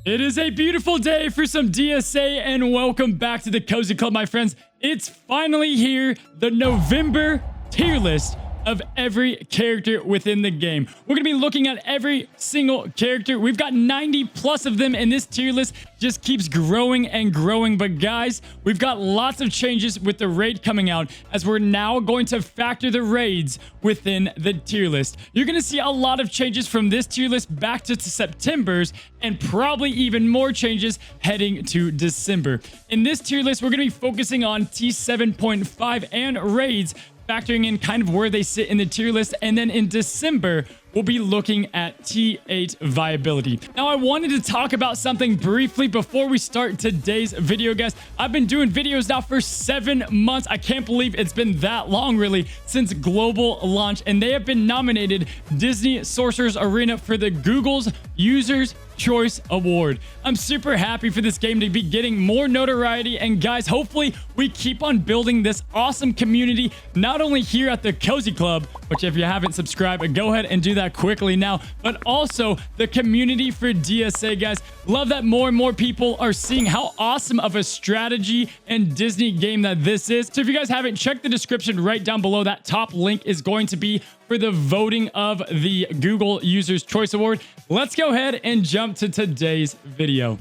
It is a beautiful day for some DSA, and welcome back to the Cozy Club, my friends. It's finally here, the November tier list of every character within the game. We're going to be looking at every single character. We've got 90 plus of them, and this tier list just keeps growing and growing. But guys, we've got lots of changes with the raid coming out, as we're now going to factor the raids within the tier list. You're going to see a lot of changes from this tier list back to September's, and probably even more changes heading to December. In this tier list, we're going to be focusing on T7.5 and raids, factoring in kind of where they sit in the tier list. And then in December, we'll be looking at T8 viability. Now, I wanted to talk about something briefly before we start today's video, guys. I've been doing videos now for 7 months. I can't believe it's been that long, really, since global launch. And they have been nominated Disney Sorcerer's Arena for the Google's Users Choice Award. I'm super happy for this game to be getting more notoriety, and guys, hopefully we keep on building this awesome community, not only here at the Cozy Club, which if you haven't subscribed, go ahead and do that quickly now, but also the community for DSA, guys. Love that more and more people are seeing how awesome of a strategy and Disney game that this is. So if you guys haven't, checked the description right down below. That top link is going to be for the voting of the Google Users Choice Award. Let's go ahead and jump to today's video.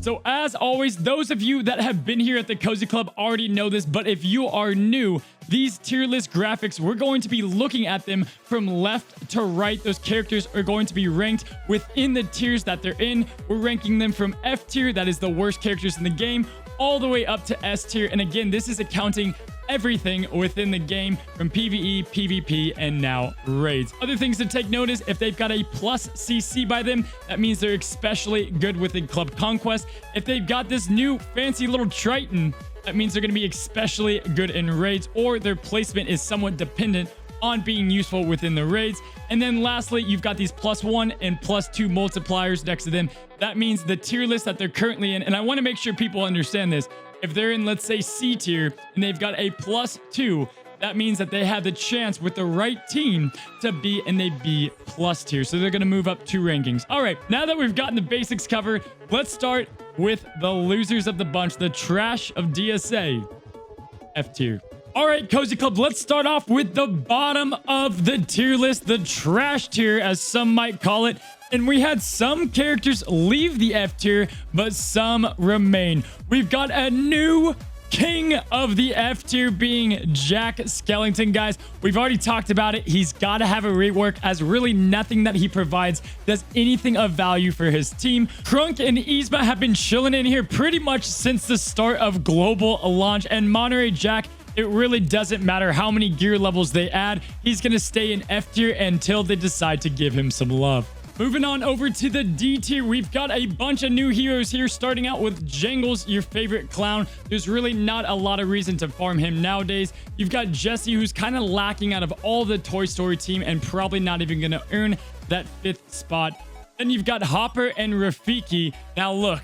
So as always, those of you that have been here at the Cozy Club already know this, but if you are new, these tier list graphics, we're going to be looking at them from left to right. Those characters are going to be ranked within the tiers that they're in. We're ranking them from F tier, that is the worst characters in the game, all the way up to S tier. And again, this is accounting everything within the game from PvE, PvP, and now raids. Other things to take note is if they've got a plus CC by them, that means they're especially good within Club Conquest. If they've got this new fancy little Triton, that means they're going to be especially good in raids, or their placement is somewhat dependent on being useful within the raids. And then lastly, you've got these +1 and +2 multipliers next to them. That means the tier list that they're currently in, and I want to make sure people understand this. If they're in, let's say, C tier, and they've got a +2, that means that they have the chance with the right team to be in a B+ tier. So they're going to move up 2 rankings. All right, now that we've gotten the basics covered, let's start with the losers of the bunch, the trash of DSA, F tier. All right, Cozy Club, let's start off with the bottom of the tier list, the trash tier, as some might call it. And we had some characters leave the F tier, but some remain. We've got a new king of the F tier being Jack Skellington, guys. We've already talked about it. He's got to have a rework, as really nothing that he provides does anything of value for his team. Crunk and Yzma have been chilling in here pretty much since the start of global launch, and Monterey Jack, it really doesn't matter how many gear levels they add. He's going to stay in F tier until they decide to give him some love. Moving on over to the D tier, we've got a bunch of new heroes here, starting out with Jangles, your favorite clown. There's really not a lot of reason to farm him nowadays. You've got Jesse, who's kind of lacking out of all the Toy Story team and probably not even going to earn that 5th spot. Then you've got Hopper and Rafiki. Now look,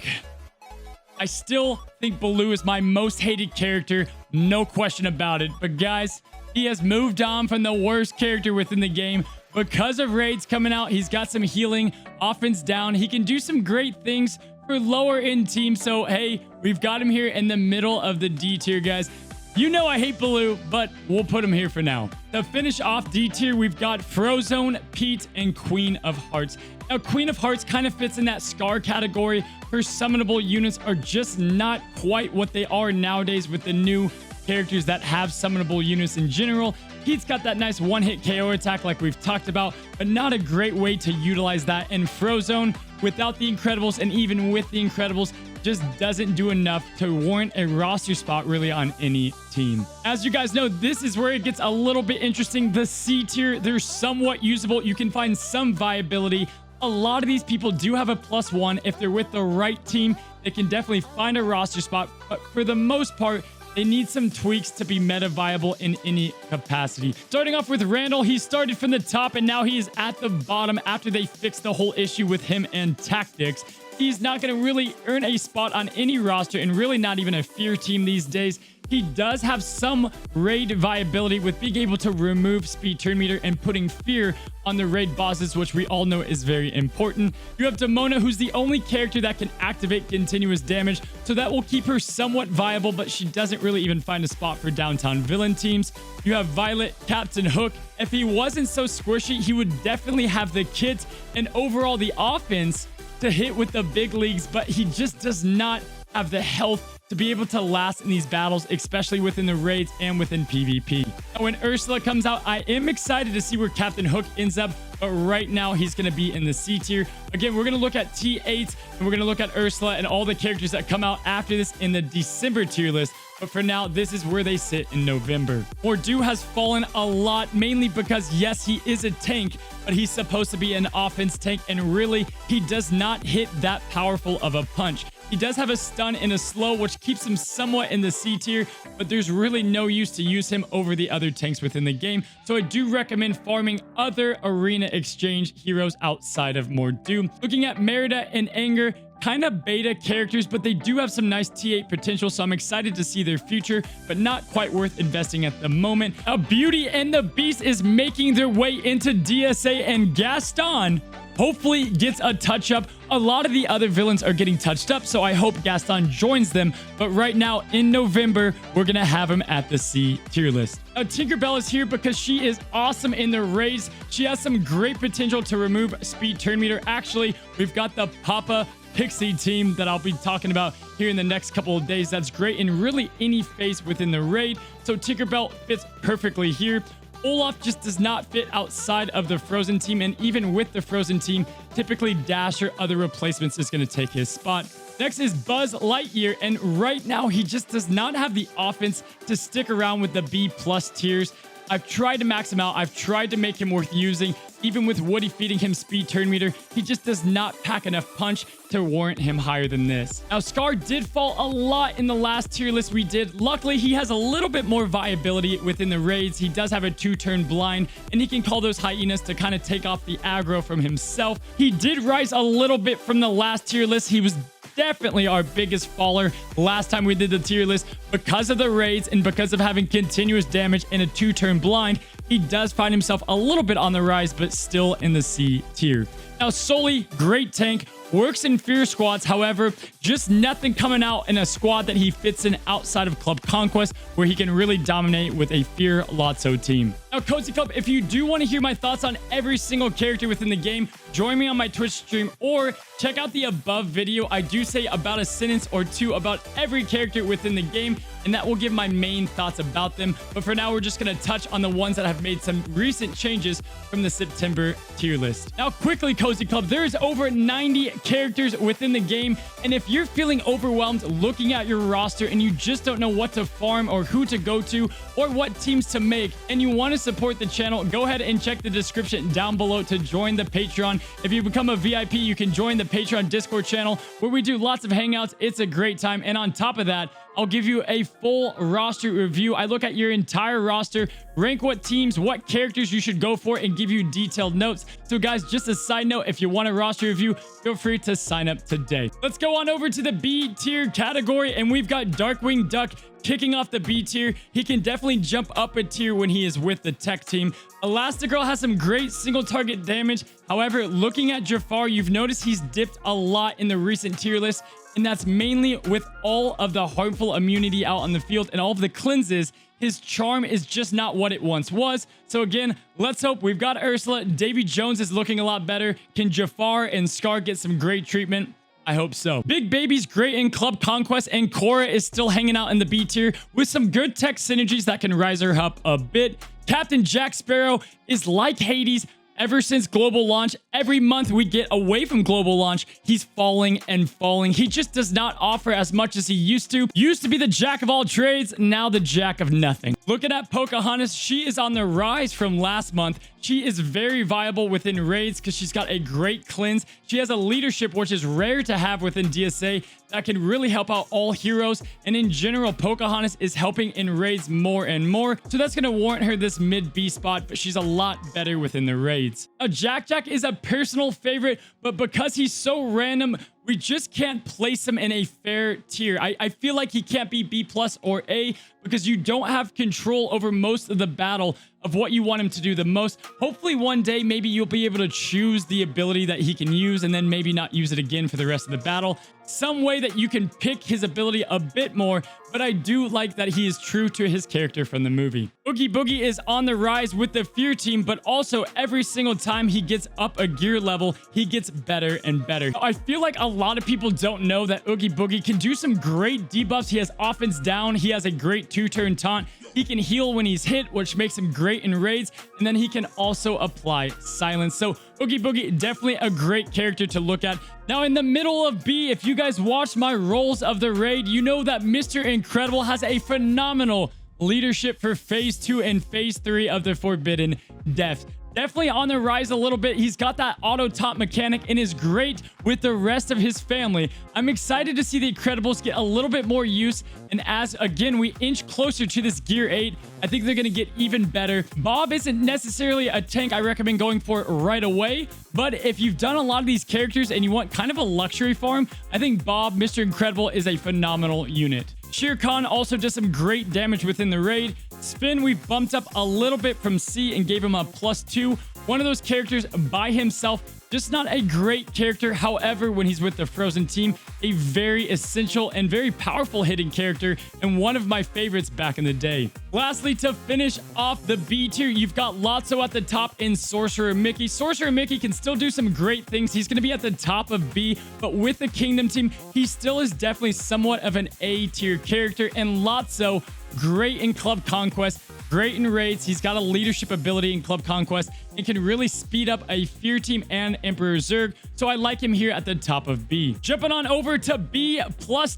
I still think Baloo is my most hated character, no question about it. But guys, he has moved on from the worst character within the game. Because of raids coming out, he's got some healing, offense down. He can do some great things for lower end teams. So, hey, we've got him here in the middle of the D tier, guys. You know I hate Baloo, but we'll put him here for now. To finish off D tier, we've got Frozone, Pete, and Queen of Hearts. Now, Queen of Hearts kind of fits in that Scar category. Her summonable units are just not quite what they are nowadays with the new characters that have summonable units in general. Pete's got that nice one-hit KO attack like we've talked about, but not a great way to utilize that. And Frozone, without the Incredibles and even with the Incredibles, just doesn't do enough to warrant a roster spot really on any team. As you guys know, this is where it gets a little bit interesting. The C tier, they're somewhat usable. You can find some viability. A lot of these people do have a +1. If they're with the right team, they can definitely find a roster spot, but for the most part, they need some tweaks to be meta viable in any capacity. Starting off with Randall, he started from the top and now he is at the bottom after they fixed the whole issue with him and tactics. He's not going to really earn a spot on any roster and really not even a fear team these days. he does have some raid viability with being able to remove speed turn meter and putting fear on the raid bosses, which we all know is very important. You have Demona, who's the only character that can activate continuous damage, so that will keep her somewhat viable, but she doesn't really even find a spot for downtown villain teams. You have Violet, Captain Hook. If he wasn't so squishy, he would definitely have the kit and overall the offense to hit with the big leagues, but he just does not have the health to be able to last in these battles, especially within the raids and within PvP. Now, when Ursula comes out, I am excited to see where Captain Hook ends up, but right now he's going to be in the C tier. Again, we're going to look at T8 and we're going to look at Ursula and all the characters that come out after this in the December tier list. But for now, this is where they sit in November. Mordu has fallen a lot, mainly because, yes, he is a tank, but he's supposed to be an offense tank, and really, he does not hit that powerful of a punch. He does have a stun and a slow, which keeps him somewhat in the C tier, but there's really no use to use him over the other tanks within the game. So I do recommend farming other arena exchange heroes outside of Mordu. Looking at Merida and Anger, kind of beta characters, but they do have some nice T8 potential, so I'm excited to see their future, but not quite worth investing at the moment. Now, Beauty and the Beast is making their way into DSA, and Gaston hopefully gets a touch up. A lot of the other villains are getting touched up, so I hope Gaston joins them. But right now in November, we're going to have him at the C tier list. Now, Tinkerbell is here because she is awesome in the raids. She has some great potential to remove speed turn meter. Actually, we've got the Papa Pixie team that I'll be talking about here in the next couple of days. That's great in really any phase within the raid. So Tinkerbell fits perfectly here. Olaf just does not fit outside of the Frozen team, and even with the Frozen team, typically Dash or other replacements is going to take his spot. Next is Buzz Lightyear, and right now he just does not have the offense to stick around with the B+ tiers. I've tried to max him out. I've tried to make him worth using. Even with Woody feeding him speed turn meter, he just does not pack enough punch to warrant him higher than this. Now, Scar did fall a lot in the last tier list we did. Luckily, he has a little bit more viability within the raids. He does have a 2-turn blind, and he can call those hyenas to kind of take off the aggro from himself. He did rise a little bit from the last tier list. He was definitely our biggest faller last time we did the tier list because of the raids and because of having continuous damage and a 2-turn blind. He does find himself a little bit on the rise, but still in the C tier. Now, Sully, great tank, works in fear squads. However, just nothing coming out in a squad that he fits in outside of Club Conquest, where he can really dominate with a fear Lotso team. Now, Cozy Club, if you do want to hear my thoughts on every single character within the game, join me on my Twitch stream or check out the above video. I do say about a sentence or two about every character within the game, and that will give my main thoughts about them. But for now, we're just going to touch on the ones that have made some recent changes from the September tier list. Now, quickly, Cozy Club, there is over 90 characters within the game, and if you're feeling overwhelmed looking at your roster and you just don't know what to farm or who to go to or what teams to make, and you want to support the channel, go ahead and check the description down below to join the Patreon. If you become a VIP, you can join the Patreon Discord channel where we do lots of hangouts. It's a great time, and on top of that, I'll give you a full roster review. I look at your entire roster, rank what teams, what characters you should go for, and give you detailed notes. So guys, just a side note, if you want a roster review, feel free to sign up today. Let's go on over to the B tier category, and we've got Darkwing Duck kicking off the B tier. He can definitely jump up a tier when he is with the tech team. Elastigirl has some great single target damage. However, looking at Jafar, you've noticed he's dipped a lot in the recent tier list, and that's mainly with all of the harmful immunity out on the field and all of the cleanses. His charm is just not what it once was. So again, let's hope. We've got Ursula. Davy Jones is looking a lot better. Can Jafar and Scar get some great treatment? I hope so. Big Baby's great in Club Conquest, and Korra is still hanging out in the B tier with some good tech synergies that can rise her up a bit. Captain Jack Sparrow is like Hades. Ever since global launch, every month we get away from global launch, he's falling and falling. He just does not offer as much as he used to. Used to be the jack of all trades, now the jack of nothing. Looking at Pocahontas, she is on the rise from last month. She is very viable within raids because she's got a great cleanse. She has a leadership, which is rare to have within DSA, that can really help out all heroes. And in general, Pocahontas is helping in raids more and more. So that's going to warrant her this mid B spot, but she's a lot better within the raids. Now, Jack Jack is a personal favorite, but because he's so random, we just can't place him in a fair tier. I feel like he can't be B+ or A because you don't have control over most of the battle of what you want him to do the most. Hopefully one day maybe you'll be able to choose the ability that he can use and then maybe not use it again for the rest of the battle. Some way that you can pick his ability a bit more, but I do like that he is true to his character from the movie. Oogie Boogie is on the rise with the Fear team, but also every single time he gets up a gear level, he gets better and better. I feel like a lot of people don't know that Oogie Boogie can do some great debuffs. He has offense down. He has a great 2-turn taunt. He can heal when he's hit, which makes him great in raids, and then he can also apply silence. So Oogie Boogie, definitely a great character to look at. Now in the middle of B, if you guys watched my rolls of the raid, you know that Mr. Incredible has a phenomenal leadership for phase 2 and phase 3 of the Forbidden Depths. Definitely on the rise a little bit. He's got that auto top mechanic and is great with the rest of his family. I'm excited to see the Incredibles get a little bit more use. And as, again, we inch closer to this Gear 8, I think they're going to get even better. Bob isn't necessarily a tank I recommend going for right away. But if you've done a lot of these characters and you want kind of a luxury farm, I think Bob, Mr. Incredible, is a phenomenal unit. Shere Khan also does some great damage within the raid. Spin, we bumped up a little bit from C and gave him a +2. One of those characters by himself, just not a great character. However, when he's with the Frozen team, a very essential and very powerful hitting character and one of my favorites back in the day. Lastly, to finish off the B tier, you've got Lotso at the top in Sorcerer Mickey. Sorcerer Mickey can still do some great things. He's going to be at the top of B, but with the Kingdom team, he still is definitely somewhat of an A tier character. And Lotso, great in Club Conquest, great in raids. He's got a leadership ability in Club Conquest and can really speed up a Fear team and Emperor Zurg. So I like him here at the top of B. Jumping on over to B+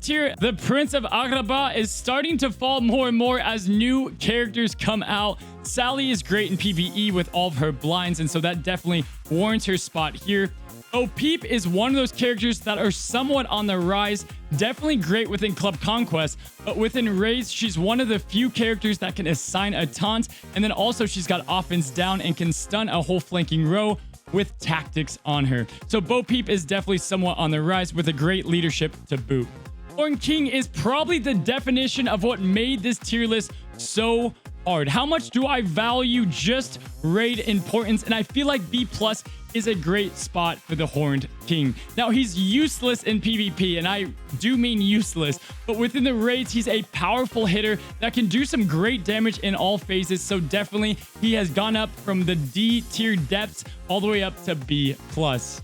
tier, the Prince of Agrabah is starting to fall more and more as new characters come out. Sally is great in PvE with all of her blinds, and so that definitely warrants her spot here. Peep is one of those characters that are somewhat on the rise. Definitely great within Club Conquest, but within raids, she's one of the few characters that can assign a taunt, and then also she's got offense down and can stun a whole flanking row with tactics on her. So Bo Peep is definitely somewhat on the rise with a great leadership to boot. Horn King is probably the definition of what made this tier list so hard. How much do I value just raid importance? And I feel like B+ is a great spot for the Horned King. Now, he's useless in PvP, and I do mean useless, but within the raids, he's a powerful hitter that can do some great damage in all phases, so definitely he has gone up from the D tier depths all the way up to B+.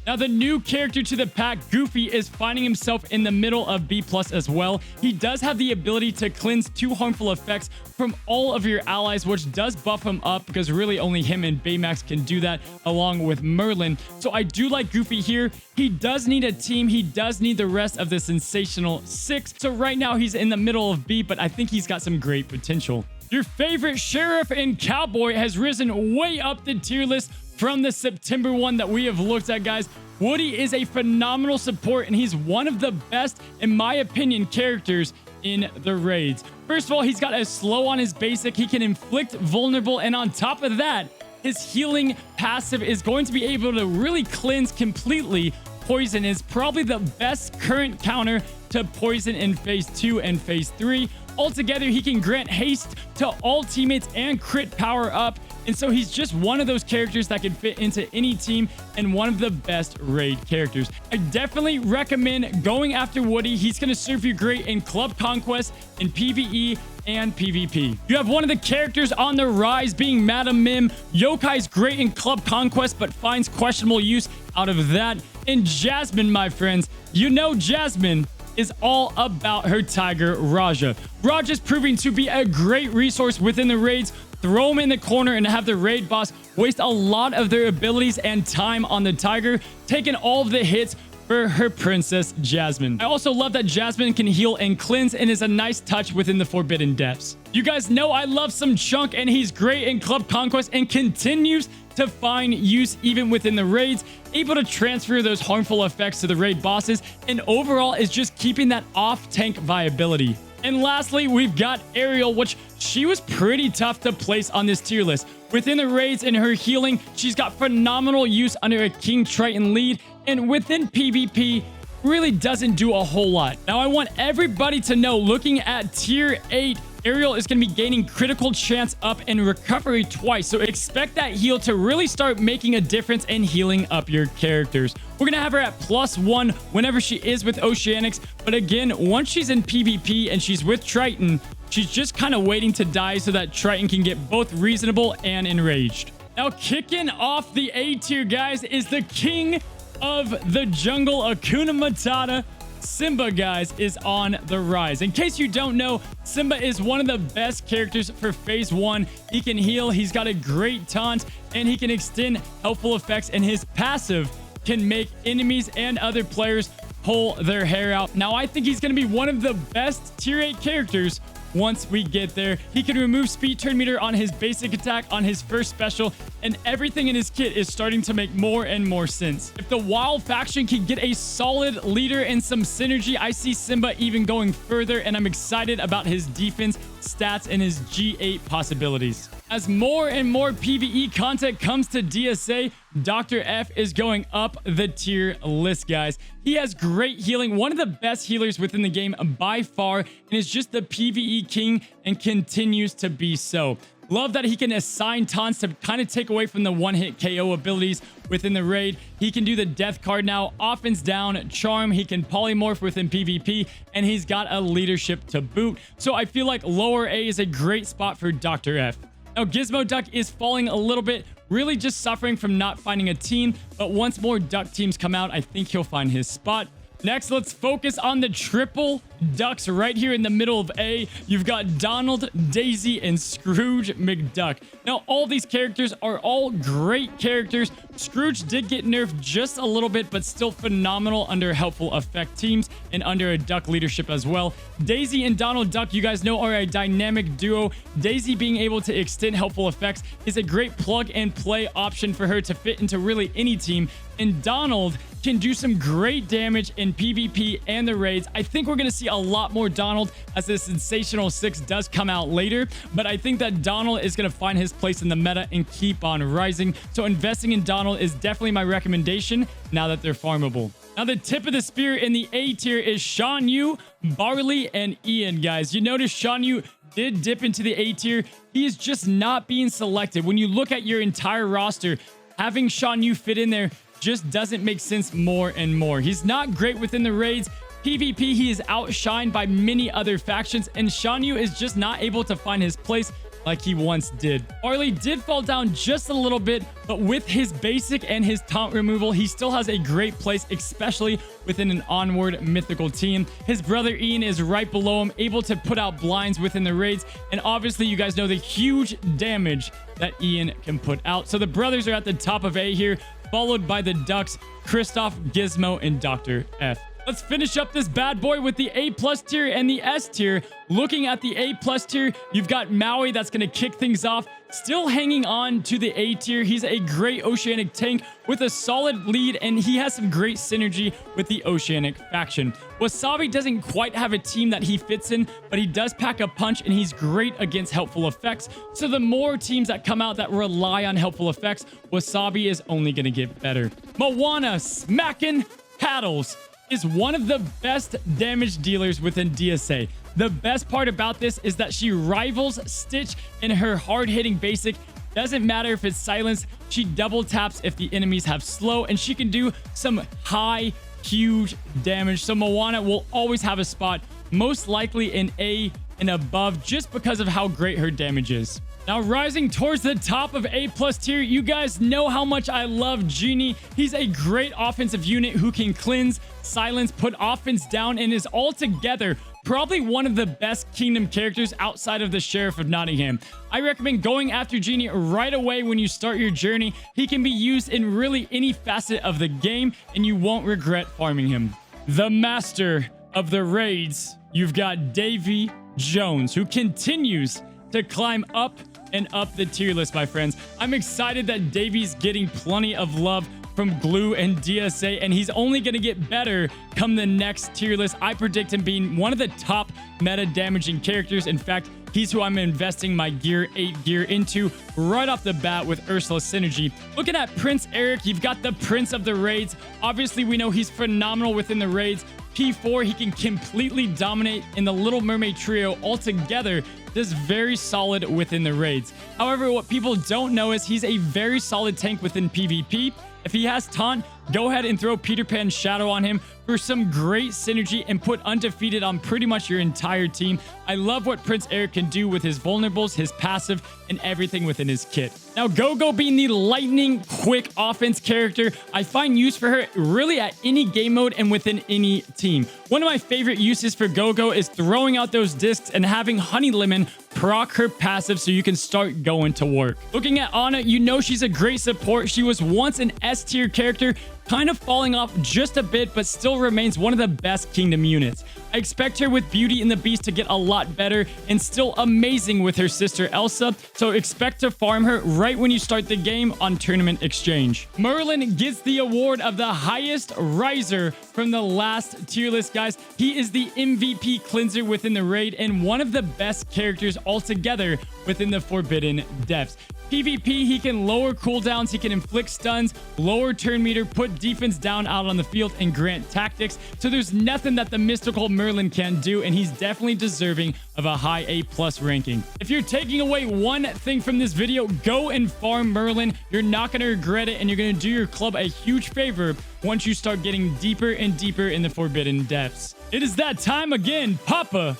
Now, the new character to the pack, Goofy, is finding himself in the middle of B+ as well. He does have the ability to cleanse 2 harmful effects from all of your allies, which does buff him up because really only him and Baymax can do that along with Merlin. So I do like Goofy here. He does need a team. He does need the rest of the Sensational 6. So right now he's in the middle of B, but I think he's got some great potential. Your favorite Sheriff and Cowboy has risen way up the tier list from the September one that we have looked at, guys. Woody is a phenomenal support, and he's one of the best, in my opinion, characters in the raids. First of all, he's got a slow on his basic. He can inflict vulnerable, and on top of that, his healing passive is going to be able to really cleanse completely. Poison is probably the best current counter to poison in phase 2 and phase 3. Altogether, he can grant haste to all teammates and crit power up. And so he's just one of those characters that can fit into any team and one of the best raid characters. I definitely recommend going after Woody. He's going to serve you great in Club Conquest, in PvE, and PvP. You have one of the characters on the rise being Madam Mim. Yokai's great in Club Conquest, but finds questionable use out of that. And Jasmine, my friends, you know Jasmine is all about her tiger, Raja. Raja's proving to be a great resource within the raids. Throw him in the corner and have the raid boss waste a lot of their abilities and time on the tiger, taking all of the hits for her princess, Jasmine. I also love that Jasmine can heal and cleanse and is a nice touch within the Forbidden Depths. You guys know I love some Chunk, and he's great in Club Conquest and continues to find use even within the raids, able to transfer those harmful effects to the raid bosses, and overall is just keeping that off-tank viability. And lastly, we've got Ariel, which she was pretty tough to place on this tier list. Within the raids and her healing, she's got phenomenal use under a King Triton lead, and within PvP, really doesn't do a whole lot. Now, I want everybody to know, looking at tier 8, Ariel is going to be gaining critical chance up and recovery twice. So expect that heal to really start making a difference in healing up your characters. We're going to have her at +1 whenever she is with Oceanics. But again, once she's in PvP and she's with Triton, she's just kind of waiting to die so that Triton can get both reasonable and enraged. Now, kicking off the A tier, guys, is the king of the jungle, Hakuna Matata. Simba, guys, is on the rise. In case you don't know, Simba is one of the best characters for phase 1. He can heal, he's got a great taunt, and he can extend helpful effects, and his passive can make enemies and other players pull their hair out. Now, I think he's going to be one of the best tier 8 characters once we get there. He can remove speed turn meter on his basic attack on his first special, and everything in his kit is starting to make more and more sense. If the Wild faction can get a solid leader and some synergy, I see Simba even going further, and I'm excited about his defense, stats, and his G8 possibilities. As more and more PvE content comes to DSA, Dr. F is going up the tier list, guys. He has great healing, one of the best healers within the game by far, and is just the PvE king and continues to be so. Love that he can assign taunts to kind of take away from the one-hit KO abilities within the raid. He can do the death card now, offense down, charm. He can polymorph within PvP, and he's got a leadership to boot. So I feel like lower A is a great spot for Dr. F. Now, Gizmo Duck is falling a little bit, really just suffering from not finding a team. But once more Duck teams come out, I think he'll find his spot. Next, let's focus on the triple ducks right here in the middle of A. You've got Donald, Daisy, and Scrooge McDuck. Now, all these characters are all great characters. Scrooge did get nerfed just a little bit, but still phenomenal under helpful effect teams and under a duck leadership as well. Daisy and Donald Duck, you guys know, are a dynamic duo. Daisy being able to extend helpful effects is a great plug and play option for her to fit into really any team. And Donald can do some great damage in PvP and the raids. I think we're going to see a lot more Donald as the Sensational 6 does come out later, but I think that Donald is going to find his place in the meta and keep on rising. So investing in Donald is definitely my recommendation now that they're farmable. Now, the tip of the spear in the A tier is Shan Yu, Barley, and Ian, guys. You notice Shan Yu did dip into the A tier. He is just not being selected. When you look at your entire roster, having Shan Yu fit in there just doesn't make sense more and more. He's not great within the raids. PvP, he is outshined by many other factions, and Shan Yu is just not able to find his place like he once did. Barley did fall down just a little bit, but with his basic and his taunt removal, he still has a great place, especially within an onward mythical team. His brother Ian is right below him, able to put out blinds within the raids, and obviously you guys know the huge damage that Ian can put out. So the brothers are at the top of A here, followed by the Ducks, Kristoff, Gizmo, and Dr. F. Let's finish up this bad boy with the A+ tier and the S tier. Looking at the A+ tier, you've got Maui that's going to kick things off. Still hanging on to the A tier. He's a great Oceanic tank with a solid lead, and he has some great synergy with the Oceanic faction. Wasabi doesn't quite have a team that he fits in, but he does pack a punch, and he's great against helpful effects. So the more teams that come out that rely on helpful effects, Wasabi is only going to get better. Moana smacking paddles is one of the best damage dealers within DSA. The best part about this is that she rivals Stitch in her hard-hitting basic. Doesn't matter if it's silenced, she double taps if the enemies have slow, and she can do some high, huge damage. So Moana will always have a spot, most likely in A and above, just because of how great her damage is. Now, rising towards the top of A+ tier, you guys know how much I love Genie. He's a great offensive unit who can cleanse, silence, put offense down, and is altogether probably one of the best Kingdom characters outside of the Sheriff of Nottingham. I recommend going after Genie right away when you start your journey. He can be used in really any facet of the game, and you won't regret farming him. The master of the raids, you've got Davy Jones, who continues to climb up and up the tier list, my friends. I'm excited that Davy's getting plenty of love from Glue and DSA, and he's only going to get better come the next tier list. I predict him being one of the top meta damaging characters. In fact, he's who I'm investing my gear 8 gear into right off the bat with Ursula synergy. Looking at Prince Eric, you've got the Prince of the Raids. Obviously, we know he's phenomenal within the raids. P4, he can completely dominate in the Little Mermaid trio altogether. Does very solid within the raids. However, what people don't know is he's a very solid tank within PvP. If he has taunt, go ahead and throw Peter Pan's Shadow on him for some great synergy and put undefeated on pretty much your entire team. I love what Prince Eric can do with his vulnerables, his passive, and everything within his kit. Now, Gogo being the lightning quick offense character, I find use for her really at any game mode and within any team. One of my favorite uses for Gogo is throwing out those discs and having Honey Lemon proc her passive so you can start going to work. Looking at Ana, you know she's a great support. She was once an S tier character, kind of falling off just a bit, but still remains one of the best Kingdom units. I expect her with Beauty and the Beast to get a lot better and still amazing with her sister Elsa, so expect to farm her right when you start the game on Tournament Exchange. Merlin gets the award of the highest riser from the last tier list, guys. He is the MVP cleanser within the raid and one of the best characters altogether within the Forbidden Depths. PvP, he can lower cooldowns, he can inflict stuns, lower turn meter, put defense down out on the field, and grant tactics. So there's nothing that the mystical Merlin can't do, and he's definitely deserving of a high A+ ranking. If you're taking away one thing from this video, go and farm Merlin. You're not going to regret it, and you're going to do your club a huge favor once you start getting deeper and deeper in the Forbidden Depths. It is that time again. Papa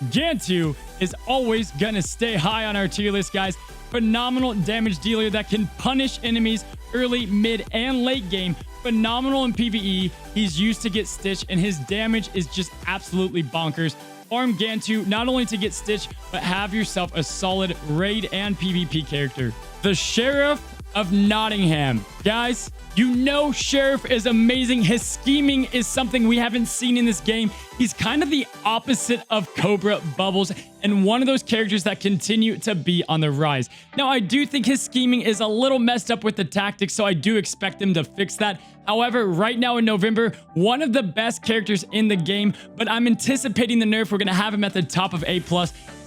Gantu is always going to stay high on our tier list, guys. Phenomenal damage dealer that can punish enemies early, mid, and late game. Phenomenal in PvE. He's used to get Stitch, and his damage is just absolutely bonkers. Farm Gantu not only to get Stitch, but have yourself a solid raid and PvP character. The Sheriff of Nottingham. Guys, you know Sheriff is amazing. His scheming is something we haven't seen in this game. He's kind of the opposite of Cobra Bubbles and one of those characters that continue to be on the rise. Now, I do think his scheming is a little messed up with the tactics, so I do expect him to fix that. However, right now in November, one of the best characters in the game, but I'm anticipating the nerf. We're going to have him at the top of A+.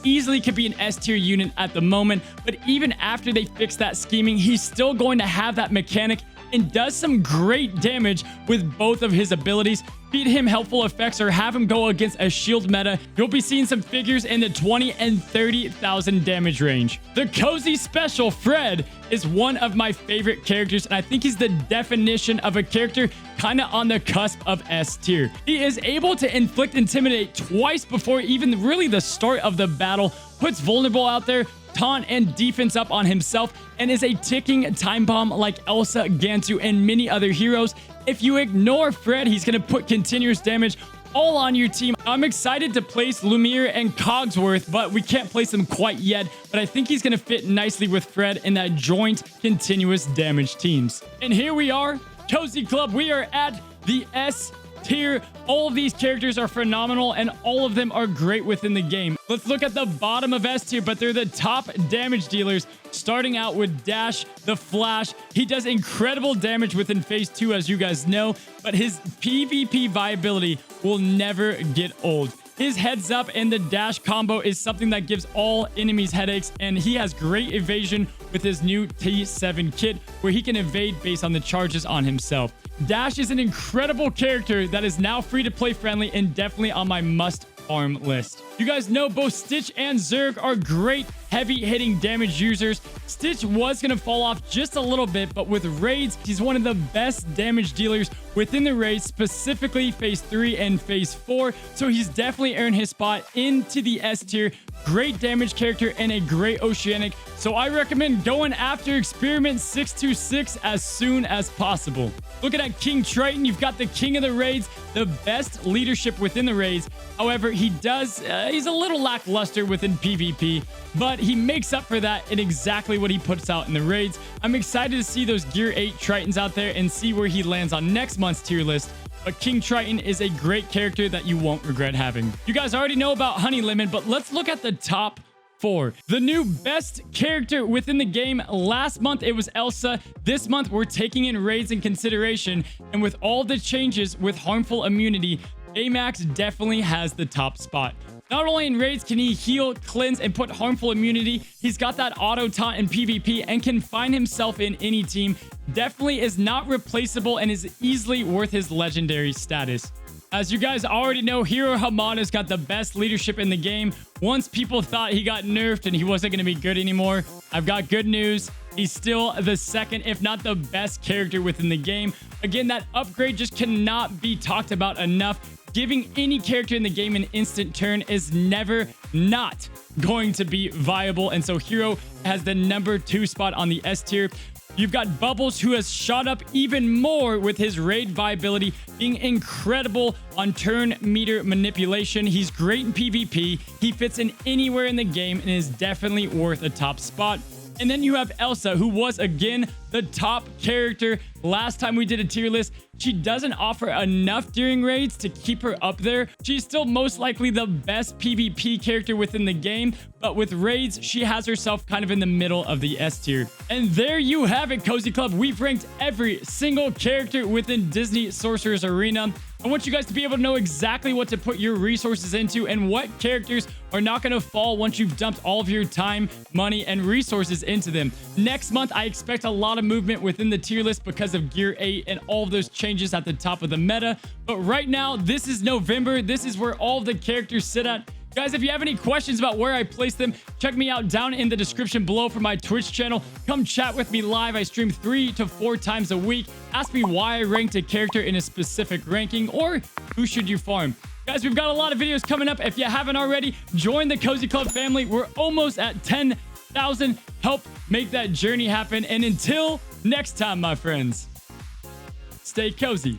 Easily could be an S tier unit at the moment, but even after they fix that scheming, he's still going to have that mechanic and does some great damage with both of his abilities. Feed him helpful effects or have him go against a shield meta. You'll be seeing some figures in the 20 and 30,000 damage range. The Cozy Special Fred is one of my favorite characters, and I think he's the definition of a character kind of on the cusp of S tier. He is able to inflict Intimidate twice before even really the start of the battle, puts Vulnerable out there, taunt and defense up on himself, and is a ticking time bomb like Elsa, Gantu, and many other heroes. If you ignore Fred, he's going to put continuous damage all on your team. I'm excited to place Lumiere and Cogsworth, but we can't place him quite yet. But I think he's going to fit nicely with Fred in that joint continuous damage teams. And here we are, Cozy Club. We are at the S tier. All of these characters are phenomenal and all of them are great within the game. Let's look at the bottom of S tier, but they're the top damage dealers, starting out with Dash the Flash. He does incredible damage within phase 2, as you guys know, but his PvP viability will never get old. His heads up and the dash combo is something that gives all enemies headaches, and he has great evasion with his new T7 kit where he can evade based on the charges on himself. Dash is an incredible character that is now free to play friendly and definitely on my must farm list. You guys know both Stitch and Zerg are great heavy hitting damage users. Stitch was going to fall off just a little bit, but with raids, he's one of the best damage dealers within the raids, specifically phase 3 and phase 4. So he's definitely earned his spot into the S tier. Great damage character and a great Oceanic. So I recommend going after Experiment 626 as soon as possible. Looking at King Triton, you've got the king of the raids, the best leadership within the raids. However, he's a little lackluster within PvP, but he makes up for that in exactly what he puts out in the raids. I'm excited to see those Gear 8 Tritons out there and see where he lands on next month's tier list. But King Triton is a great character that you won't regret having. You guys already know about Honey Lemon, but let's look at the top 4. The new best character within the game. Last month, it was Elsa. This month, we're taking in raids in consideration. And with all the changes with harmful immunity, Amax definitely has the top spot. Not only in raids can he heal, cleanse, and put harmful immunity, he's got that auto taunt in PvP and can find himself in any team. Definitely is not replaceable and is easily worth his legendary status. As you guys already know, Hero Hamada's got the best leadership in the game. Once people thought he got nerfed and he wasn't going to be good anymore, I've got good news. He's still the second, if not the best character within the game. Again, that upgrade just cannot be talked about enough. Giving any character in the game an instant turn is never not going to be viable. And so Hero has the number 2 spot on the S tier. You've got Bubbles, who has shot up even more with his raid viability, being incredible on turn meter manipulation. He's great in PvP. He fits in anywhere in the game and is definitely worth a top spot. And then you have Elsa, who was, again, the top character last time we did a tier list. She doesn't offer enough during raids to keep her up there. She's still most likely the best PvP character within the game, but with raids, she has herself kind of in the middle of the S tier. And there you have it, Cozy Club. We've ranked every single character within Disney Sorcerer's Arena. I want you guys to be able to know exactly what to put your resources into and what characters are not going to fall once you've dumped all of your time, money, and resources into them. Next month, I expect a lot of movement within the tier list because of Gear 8 and all of those changes at the top of the meta. But right now, this is November. This is where all of the characters sit at. Guys, if you have any questions about where I place them, check me out down in the description below for my Twitch channel. Come chat with me live. I stream 3 to 4 times a week. Ask me why I ranked a character in a specific ranking or who should you farm. Guys, we've got a lot of videos coming up. If you haven't already, join the Cozy Club family. We're almost at 10,000. Help make that journey happen. And until next time, my friends, stay cozy.